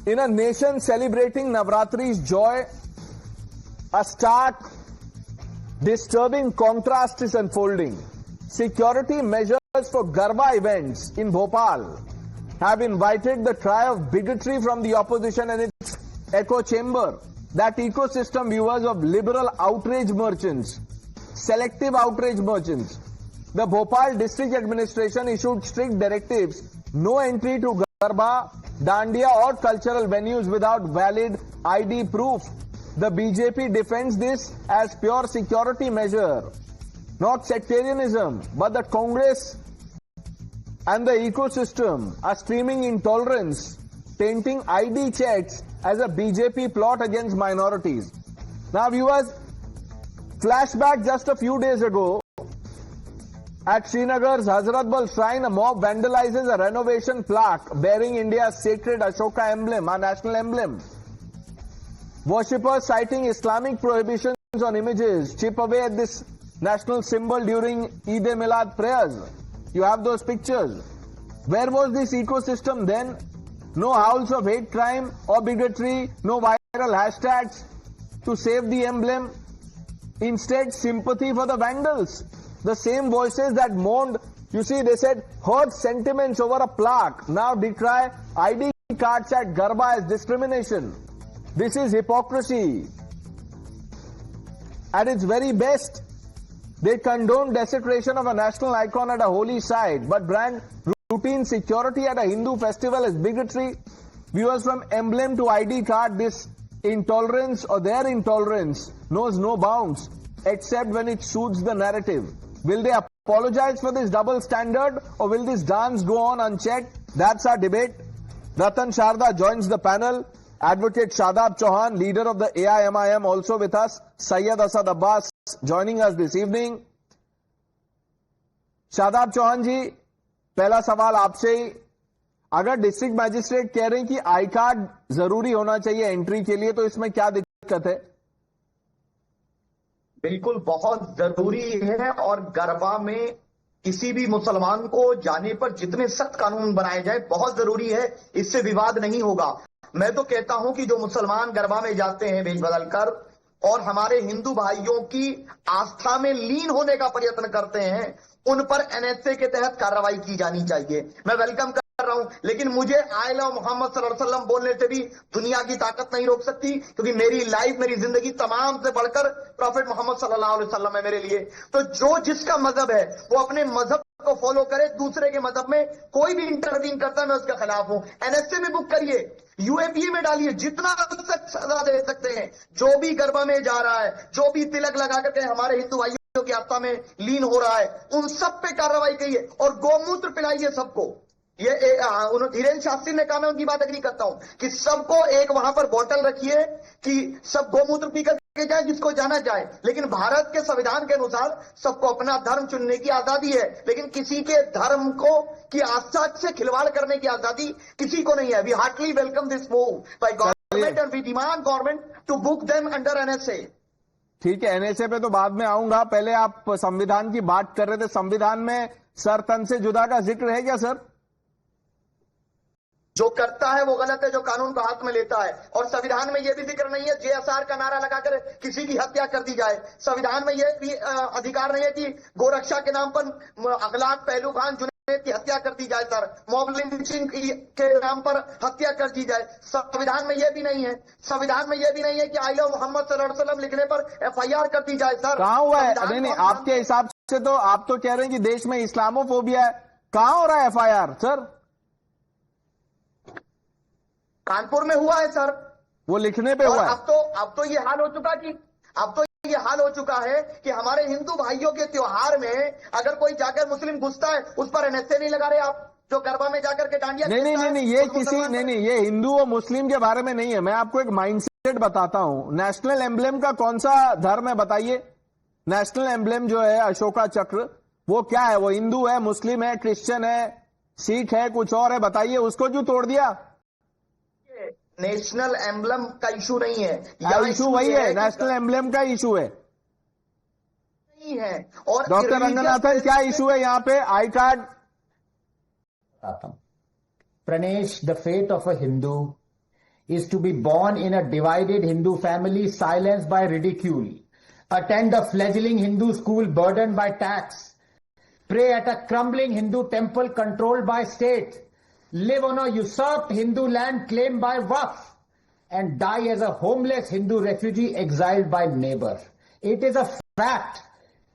In a nation celebrating Navratri's joy, a stark, disturbing contrast is unfolding. Security measures for Garba events in Bhopal have invited the cry of bigotry from the opposition and its echo chamber. That ecosystem, viewers, of liberal outrage merchants, selective outrage merchants. The Bhopal district administration issued strict directives: no entry to Garba, Dandiya or cultural venues without valid ID proof. The BJP defends this as pure security measure, not sectarianism, but the Congress and the ecosystem are streaming intolerance, painting ID checks as a BJP plot against minorities. Now viewers, flashback just a few days ago, at Srinagar's Hazratbal Shrine, a mob vandalizes a renovation plaque bearing India's sacred Ashoka emblem, our national emblem. Worshippers citing Islamic prohibitions on images chip away at this national symbol during Eid-e-Milad prayers. You have those pictures. Where was this ecosystem then? No howls of hate crime or bigotry, no viral hashtags to save the emblem. Instead, sympathy for the vandals. The same voices that mourned, you see, they said, hurt sentiments over a plaque, now decry ID cards at Garba as discrimination. This is hypocrisy. At its very best, they condone desecration of a national icon at a holy site, but brand routine security at a Hindu festival as bigotry. Viewers, from emblem to ID card, this intolerance or their intolerance knows no bounds, except when it suits the narrative. Will they apologize for this double standard, or will this dance go on unchecked? That's our debate. Ratan Sharda joins the panel. Advocate Shadab Chauhan, leader of the AIMIM, also with us. Syed Asad Abbas joining us this evening. Shadab Chauhan जी, पहला सवाल आपसे ही, अगर district magistrate कह रहे हैं कि I card जरूरी होना चाहिए एंट्री के लिए, तो इसमें क्या दिक्कत है? बिल्कुल बहुत जरूरी है, और गरबा में किसी भी मुसलमान को जाने पर जितने सख्त कानून बनाए जाए बहुत जरूरी है, इससे विवाद नहीं होगा। मैं तो कहता हूं कि जो मुसलमान गरबा में जाते हैं वेश बदलकर और हमारे हिंदू भाइयों की आस्था में लीन होने का प्रयत्न करते हैं, उन पर एनएसए के तहत कार्रवाई की जानी चाहिए। मैं वेलकम कर रहा हूं, लेकिन मुझे आई लव मोहम्मद सल्लल्लाहु अलैहि वसल्लम बोलने से भी दुनिया की ताकत नहीं रोक सकती, क्योंकि मेरी लाइफ, मेरी जिंदगी तमाम से बढ़कर प्रॉफेट मोहम्मद सल्लल्लाहु अलैहि वसल्लम है मेरे लिए। तो जो जिसका मजहब है वो अपने मजहब को फॉलो करे, दूसरे के मजहब में कोई भी इंटरवीन करता है मैं उसके खिलाफ हूं। एनएसए में बुक करिए, यूएपीए में डालिए, जितना सख्त सजा दे सकते हैं। जो भी गरबा में जा रहा है, जो भी तिलक लगा करके हमारे हिंदू भाइयों की आस्था में लीन हो रहा है, उन सब पे कार्रवाई करिए और गोमूत्र पिलाइए सबको। ये धीरेन्द्र शास्त्री ने कहा, मैं उनकी बात एग्री करता हूं कि सबको एक वहां पर बोतल रखिए कि सब गोमूत्र पी करके जाए जिसको जाना जाए, लेकिन भारत के संविधान के अनुसार सबको अपना धर्म चुनने की आजादी है, लेकिन किसी के धर्म को की आस्था से खिलवाड़ करने की आजादी किसी को नहीं है। We heartly welcome this move by government and we demand government to book them under NSA. ठीक है, एनएसए पे तो बाद में आऊंगा, पहले आप संविधान की बात कर रहे थे। संविधान में सर तन से जुदा का जिक्र है क्या सर? जो करता है वो गलत है, जो कानून को हाथ में लेता है। और संविधान में यह भी जिक्र नहीं है जेएसआर का नारा लगाकर किसी की हत्या कर दी जाए। संविधान में यह भी अधिकार नहीं है कि गोरक्षा के नाम पर अगलाक पहलू खान जुनैद की हत्या कर दी जाए, सर मॉब लिंचिंग के नाम पर हत्या कर दी जाए। संविधान में यह भी नहीं है। संविधान में यह भी नहीं है कि आई लव मोहम्मद सल्लल्लाहु अलैहि वसल्लम लिखने पर एफआईआर कर दी जाए। सर कहां हुआ है? नहीं, आपके हिसाब से तो आप तो कह रहे हैं कि देश में इस्लामोफोबिया है, कहां हो रहा है एफआईआर सर? कानपुर में हुआ है सर, वो लिखने पे हुआ है। अब तो ये हाल हो चुका है कि हमारे हिंदू भाइयों के त्योहार में अगर कोई जाकर मुस्लिम घुसता है उस पर एनएसए नहीं लगा रहे आप। जो गरबा में जाकर के डांडिया नहीं, ये हिंदू और मुस्लिम के बारे में नहीं है। मैं आपको एक माइंडसेट बताता हूं। नेशनल एम्ब्लेम का कौन सा धर्म है बताइए? नेशनल एम्ब्लेम जो है अशोका चक्र, वो क्या है? वो हिंदू है, मुस्लिम है, क्रिश्चियन है, सिख है, कुछ और है? बताइए, उसको क्यों तोड़ दिया? नेशनल एम्ब्लम का इशू नहीं है, इशू वही है, नेशनल एम्ब्लम का इशू है नहीं है। और डॉक्टर रंगनाथन, क्या इशू है यहाँ पे? I card Pranesh, the fate of a Hindu is to be born in a divided Hindu family silenced by ridicule, attend a fledgling Hindu school burdened by tax, pray at a crumbling Hindu temple controlled by state, live on a usurped Hindu land claimed by Waqf, and die as a homeless Hindu refugee exiled by neighbor. It is a fact.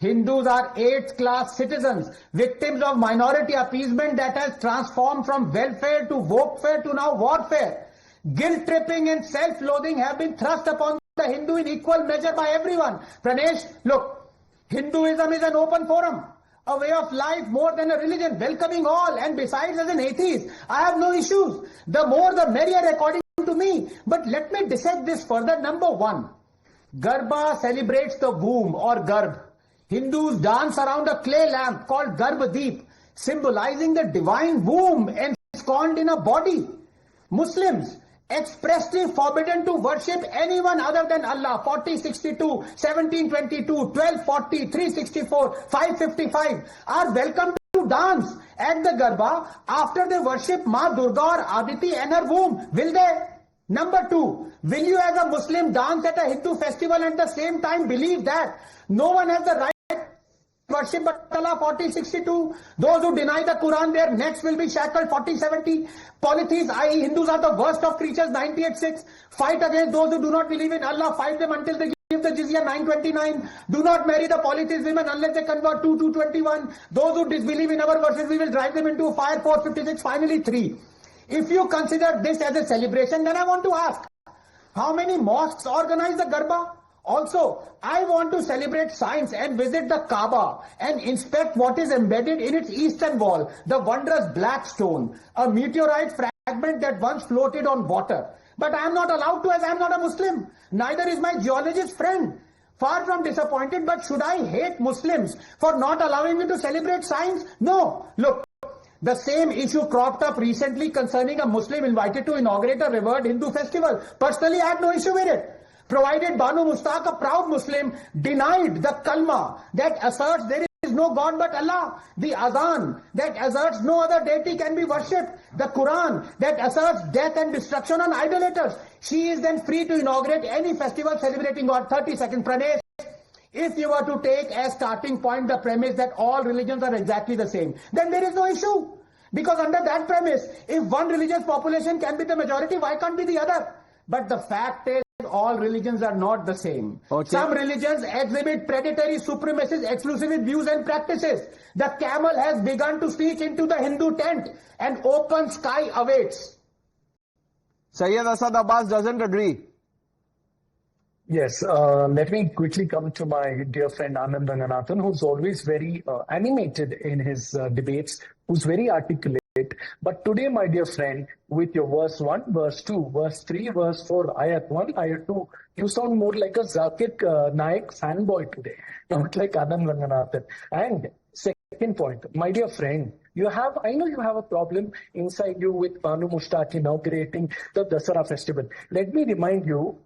Hindus are 8th class citizens, victims of minority appeasement that has transformed from welfare to wokefare to now warfare. Guilt tripping and self-loathing have been thrust upon the Hindu in equal measure by everyone. Pranesh, look, Hinduism is an open forum, a way of life more than a religion, welcoming all, and besides, as an atheist, I have no issues. The more the merrier according to me. But let me dissect this further. Number one, Garba celebrates the womb or Garbh. Hindus dance around a clay lamp called Garbhadeep, symbolizing the divine womb ensconced in a body. Muslims expressly forbidden to worship anyone other than Allah. 4062, 1722, 1240, 364, 555 are welcome to dance at the Garba after they worship Ma Durga or Aditi and her womb. Will they? Number two, will you as a Muslim dance at a Hindu festival and at the same time believe that no one has the right worship but Allah? 4062. Those who deny the Quran, their necks will be shackled. 4070. Polytheists, i.e. Hindus, are the worst of creatures. 986. Fight against those who do not believe in Allah. Fight them until they give the jizya. 929. Do not marry the polytheist women unless they convert. 221. Those who disbelieve in our verses, we will drive them into a fire. 456. Finally, 3. If you consider this as a celebration, then I want to ask, how many mosques organize the Garba? Also, I want to celebrate science and visit the Kaaba and inspect what is embedded in its eastern wall, the wondrous black stone, a meteorite fragment that once floated on water. But I am not allowed to, as I am not a Muslim. Neither is my geologist friend. Far from disappointed, but should I hate Muslims for not allowing me to celebrate science? No. Look, the same issue cropped up recently concerning a Muslim invited to inaugurate a revered Hindu festival. Personally, I had no issue with it, provided Banu Mustaq, a proud Muslim, denied the kalma that asserts there is no God but Allah, the Adhan that asserts no other deity can be worshipped, the Quran that asserts death and destruction on idolaters. She is then free to inaugurate any festival celebrating God. 30 seconds, Pranesh. If you were to take as starting point the premise that all religions are exactly the same, then there is no issue. Because under that premise, if one religious population can be the majority, why can't be the other? But the fact is, all religions are not the same. Okay. Some religions exhibit predatory supremacist exclusivist views and practices. The camel has begun to sneak into the Hindu tent and open sky awaits. Syed Asad Abbas doesn't agree. Yes, let me quickly come to my dear friend Anand Ranganathan, who's always very animated in his debates, who's very articulate. But today, my dear friend, with your verse 1, verse 2, verse 3, verse 4, ayat 1, ayat 2, you sound more like a Zakir Naik fanboy today, not like Anand Ranganathan. And second point, my dear friend, I know you have a problem inside you with Banu Mustaq inaugurating the Dasara festival. Let me remind you,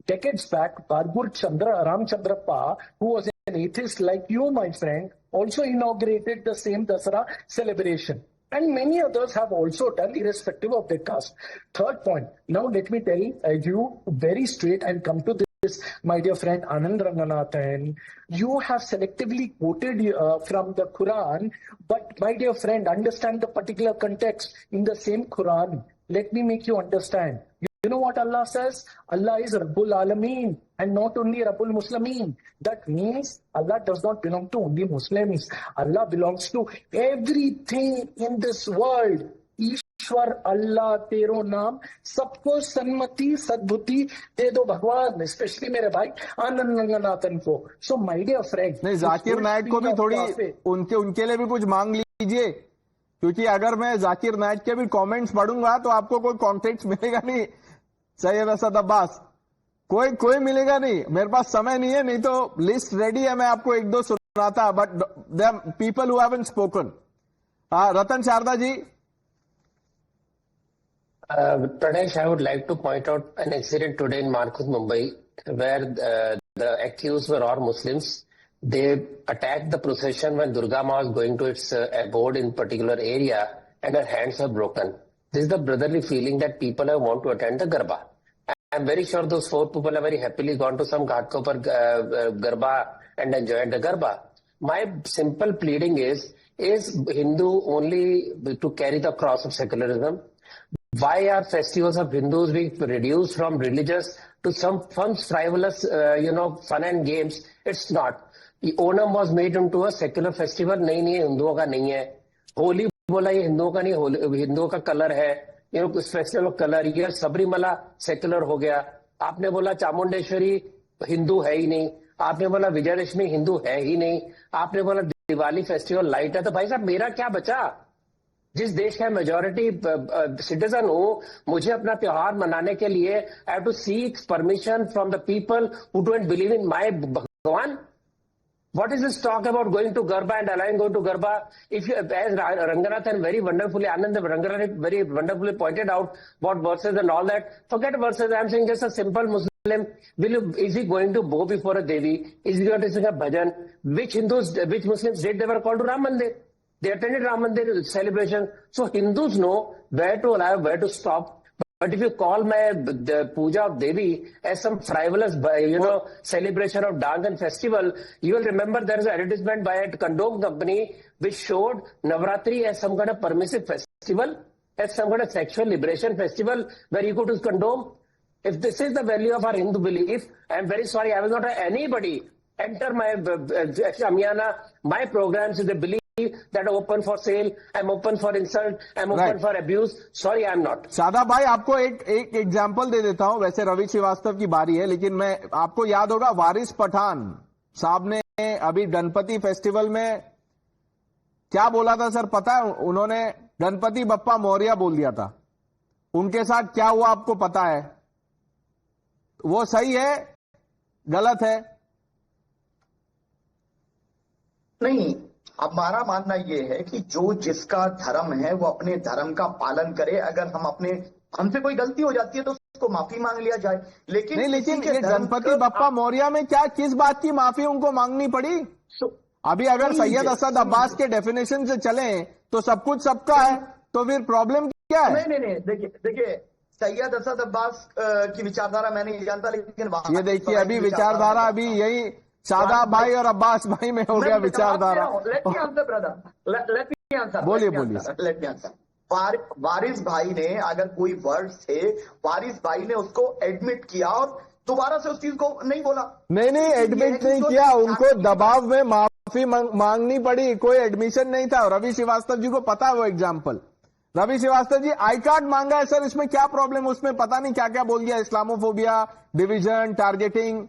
decades back, Bargur Ramchandrappa, who was an atheist like you, my friend, also inaugurated the same Dasara celebration. And many others have also done, irrespective of their caste. Third point, now let me tell you very straight and come to this, my dear friend Anand Ranganathan. You have selectively quoted from the Quran, but my dear friend, understand the particular context in the same Quran. Let me make you understand. You know what Allah says? Allah is Rabbul Alameen and not only Rabbul Muslimin. That means Allah does not belong to only Muslims. Allah belongs to everything in this world. Ishwar Allah Tero Naam, Sabko Sanmati Sadbuti De Do Bhagwan, especially मेरे भाई आनंद रंगनाथन को. So my dear friend, नहीं जाकिर नाइक को भी थोड़ी उनके लिए भी कुछ मांग लीजिए, क्योंकि अगर मैं जाकिर नाइक के भी कमेंट्स पढ़ूंगा तो आपको कोई कॉन्टेक्स्ट मिलेगा नहीं. सैयद असद अब्बास, कोई मिलेगा नहीं. मेरे पास समय नहीं है, नहीं तो लिस्ट रेडी है, मैं आपको एक दो सुनाता, but there are people who haven't spoken. Ratan Sharda ji. Pranesh, I would like to point out an incident today in Markut, Mumbai, where the accused were all Muslims. They attacked the procession when Durga Ma was going to its abode in particular area, and her hands were broken. This is the brotherly feeling that people have want to attend the Garba. I'm very sure those 4 people have very happily gone to some ghat ko par Garba and enjoyed the Garba. My simple pleading is Hindu only to carry the cross of secularism? Why are festivals of Hindus being reduced from religious to some fun, frivolous, fun and games? It's not. Onam was made into a secular festival. नहीं हिंदुओं का नहीं है. होली बोला ये हिंदुओं का नहीं, हिंदुओं का कलर है. Festival of colour. ये सबरीमला सेकुलर हो गया. आपने बोला चामुंडेश्वरी हिंदू है ही नहीं. आपने बोला विजयदशमी हिंदू है ही नहीं. आपने बोला दिवाली फेस्टिवल लाइट है. तो भाई साहब मेरा क्या बचा? जिस देश का मेजॉरिटी सिटीजन हूं, मुझे अपना त्योहार मनाने के लिए I have to seek permission from the people who don't believe in my Bhagwan. What is this talk about going to Garba and allowing going to Garba? If you, as Ranganathan very wonderfully, Anand Ranganathan very wonderfully pointed out what verses and all that, forget verses. I'm saying just a simple Muslim. Is he going to bow before a Devi? Is he going to sing a bhajan? Which Muslims did they were called to Ram Mandir? They attended Ram Mandir celebration. So Hindus know where to allow, where to stop. But if you call the puja of Devi as some frivolous, celebration of dance and festival, you will remember there is an advertisement by a condom company which showed Navratri as some kind of permissive festival, as some kind of sexual liberation festival where you go to condom. If this is the value of our Hindu belief, I am very sorry, I will not have anybody enter my Shamiana, my programs with the belief that are open for sale, I'm open for insult, I'm open for abuse. Sorry, I'm not. Shadab भाई आपको एक example दे देता हूं. वैसे रवि श्रीवास्तव की बारी है, लेकिन मैं आपको याद होगा वारिस पठान साहब ने अभी गणपति फेस्टिवल में क्या बोला था सर पता है? उन्होंने गणपति बप्पा मौर्य बोल दिया था. उनके साथ क्या हुआ आपको पता है? वो सही है गलत है? नहीं, हमारा मानना ये है कि जो जिसका धर्म है वो अपने धर्म का पालन करे. अगर हमसे कोई गलती हो जाती है तो उसको माफी मांग लिया जाए. लेकिन ये गणपति बप्पा मौर्य में क्या किस बात की माफी उनको मांगनी पड़ी? अभी अगर सैयद असद अब्बास के डेफिनेशन से चले तो सब कुछ सबका है, तो फिर प्रॉब्लम क्या है? नहीं, देखिए सैयद असद अब्बास की विचारधारा मैं नहीं जानता, लेकिन ये देखिए अभी विचारधारा अभी यही शादाब भाई और अब्बास भाई में हो गया विचारधारा. बोलिए. वारिस भाई ने अगर कोई वर्ड्स थे, वारिस भाई ने उसको एडमिट किया और दोबारा से उस चीज को नहीं बोला. नहीं एडमिट नहीं किया, उनको दबाव में माफी मांगनी पड़ी. कोई एडमिशन नहीं था. रवि श्रीवास्तव जी को पता है वो example. Ravi Srivastava ji I card मांगा है सर, इसमें क्या प्रॉब्लम? उसमें पता नहीं क्या क्या बोल दिया, इस्लामोफोबिया, डिविजन, टारगेटिंग.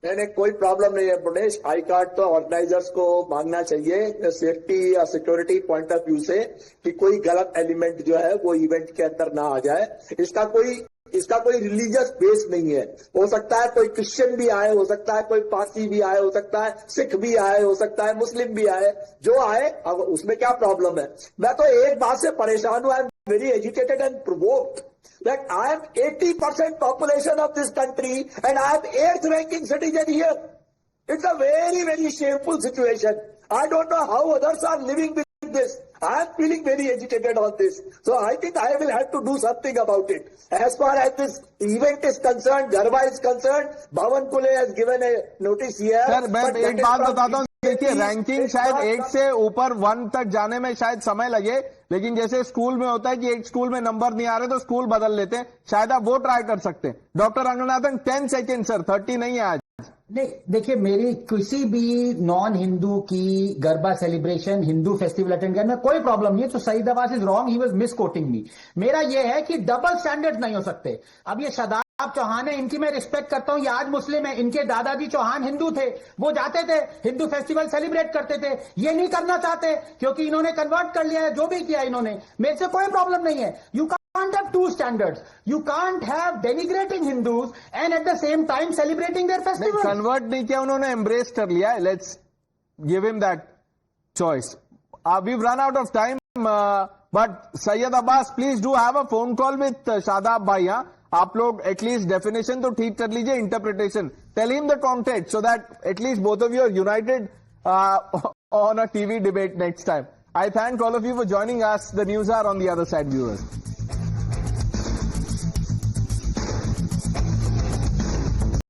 नहीं, कोई प्रॉब्लम नहीं है पुणेश. आई कार्ड तो ऑर्गेनाइजर्स को मांगना चाहिए सेफ्टी या सिक्योरिटी पॉइंट ऑफ व्यू से, कि कोई गलत एलिमेंट जो है वो इवेंट के अंदर ना आ जाए. इसका कोई रिलीजियस बेस नहीं है. हो सकता है कोई क्रिश्चियन भी आए, हो सकता है कोई पारसी भी आए, हो सकता है सिख भी आए, हो सकता है मुस्लिम भी आए. जो आए अब उसमें क्या प्रॉब्लम है? मैं तो एक बात से परेशान हूं. I am very agitated and provoked that I am 80% population of this country and I am 8th ranking citizen here. It's a very, very shameful situation. I don't know how others are living with this. I am feeling very agitated on this. So I think I will have to do something about it. As far as this event is concerned, Garba is concerned, Bhavan Kule has given a notice here. Sir मैं एक बात बताता हूँ. देखिए ranking शायद 8 से ऊपर 1 तक जाने में शायद समय लगे, लेकिन जैसे स्कूल में होता है कि एक स्कूल में नंबर नहीं आ रहे तो स्कूल बदल लेते हैं, शायद आप वो ट्राई कर सकते हैं. डॉक्टर रंगनाथन 10 सेकेंड सर, 30 नहीं है आज. नहीं देखिए, मेरी किसी भी नॉन हिंदू की garba celebration, Hindu festival attend करने में कोई प्रॉब्लम नहीं है. तो Saeed Abbas is wrong, he was misquoting me. मेरा यह है कि डबल स्टैंडर्ड नहीं हो सकते. अब ये शादाब चौहान है, इनकी मैं रिस्पेक्ट करता हूं, ये आज मुस्लिम है. इनके दादाजी चौहान हिंदू थे, वो जाते थे हिंदू फेस्टिवल सेलिब्रेट करते थे. ये नहीं करना चाहते क्योंकि इन्होंने कन्वर्ट कर लिया है. जो भी किया इन्होंने, मेरे से कोई प्रॉब्लम नहीं है. You can't have two standards. You can't have denigrating Hindus and at the same time celebrating their festivals. Convert नहीं किया उन्होंने, एम्ब्रेस कर लिया है. Let's give him that choice. we've run out of time, but Syed Abbas, please do have a phone call with Shadab bhai. आप लोग at least definition तो ठीक कर लीजिए, interpretation. Tell him the context so that at least both of you are united on a TV debate next time. I thank all of you for joining us. The news are on the other side, viewers.